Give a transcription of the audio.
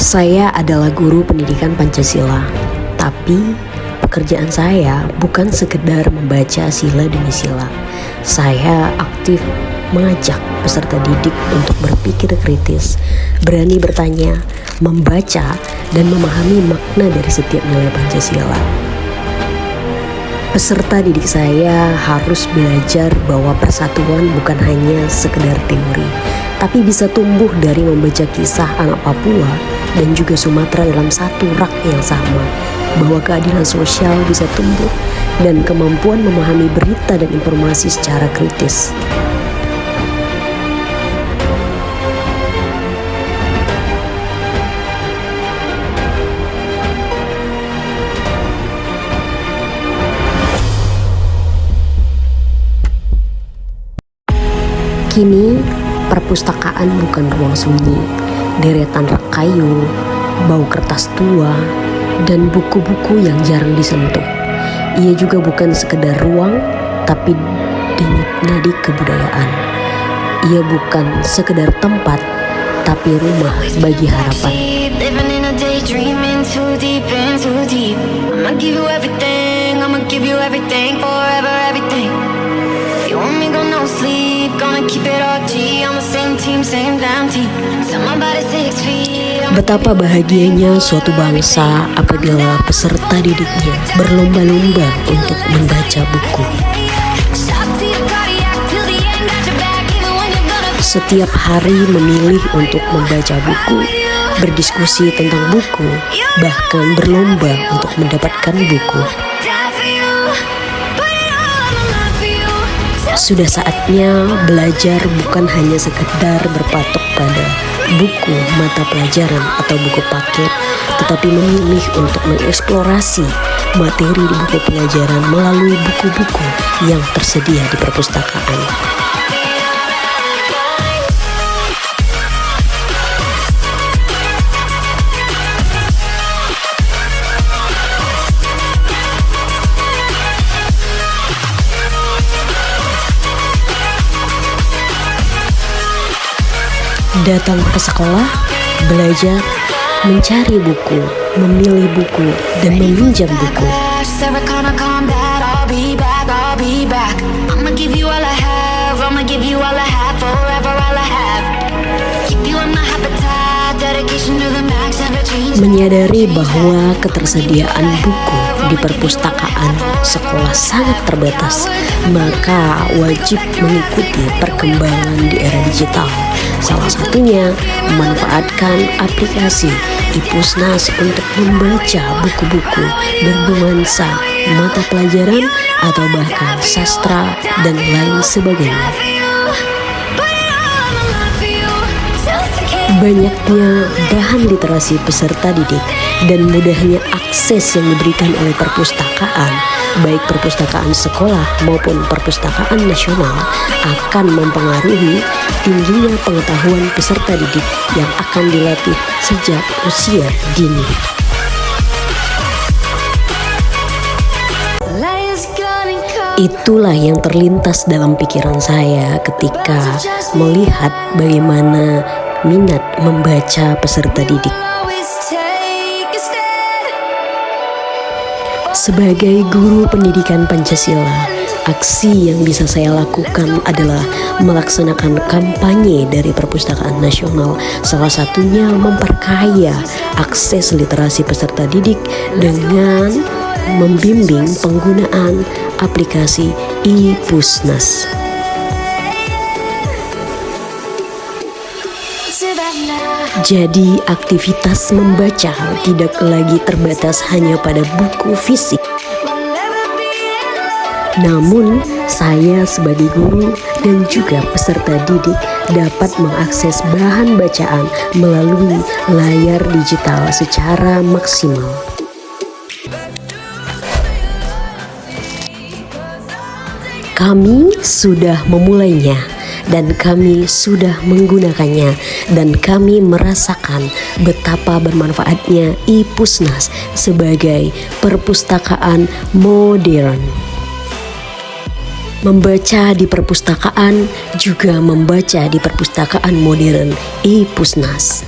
Saya adalah guru pendidikan Pancasila, tapi pekerjaan saya bukan sekedar membaca sila demi sila. Saya aktif mengajak peserta didik untuk berpikir kritis, berani bertanya, membaca, dan memahami makna dari setiap nilai Pancasila. Peserta didik saya harus belajar bahwa persatuan bukan hanya sekedar teori, tapi bisa tumbuh dari membaca kisah anak Papua dan juga Sumatera dalam satu rak yang sama, bahwa keadilan sosial bisa tumbuh dan kemampuan memahami berita dan informasi secara kritis. Kini, perpustakaan bukan ruang sunyi, deretan rak kayu, bau kertas tua, dan buku-buku yang jarang disentuh. Ia juga bukan sekedar ruang, tapi denyut nadi kebudayaan. Ia bukan sekedar tempat, tapi rumah bagi harapan. Betapa bahagianya suatu bangsa apabila peserta didiknya berlomba-lomba untuk membaca buku. Setiap hari memilih untuk membaca buku, berdiskusi tentang buku, bahkan berlomba untuk mendapatkan buku. Sudah saatnya belajar bukan hanya sekedar berpatok pada buku mata pelajaran atau buku paket, tetapi memilih untuk mengeksplorasi materi di buku pelajaran melalui buku-buku yang tersedia di perpustakaan. Datang ke sekolah, belajar, mencari buku, memilih buku, dan meminjam buku. Menyadari bahwa ketersediaan buku di perpustakaan sekolah sangat terbatas, maka wajib mengikuti perkembangan di era digital. Salah satunya memanfaatkan aplikasi iPusnas untuk membaca buku-buku bernuansa mata pelajaran atau bahkan sastra dan lain sebagainya. Banyaknya bahan literasi peserta didik dan mudahnya akses yang diberikan oleh perpustakaan, baik perpustakaan sekolah maupun perpustakaan nasional, akan mempengaruhi tingginya pengetahuan peserta didik yang akan dilatih sejak usia dini. Itulah yang terlintas dalam pikiran saya ketika melihat bagaimana minat membaca peserta didik. Sebagai guru pendidikan Pancasila, aksi yang bisa saya lakukan adalah melaksanakan kampanye dari Perpustakaan Nasional, salah satunya memperkaya akses literasi peserta didik dengan membimbing penggunaan aplikasi iPusnas. Jadi aktivitas membaca tidak lagi terbatas hanya pada buku fisik. Namun saya sebagai guru dan juga peserta didik dapat mengakses bahan bacaan melalui layar digital secara maksimal. Kami sudah memulainya, dan kami sudah menggunakannya, dan kami merasakan betapa bermanfaatnya iPusnas sebagai perpustakaan modern. Membaca di perpustakaan juga membaca di perpustakaan modern iPusnas.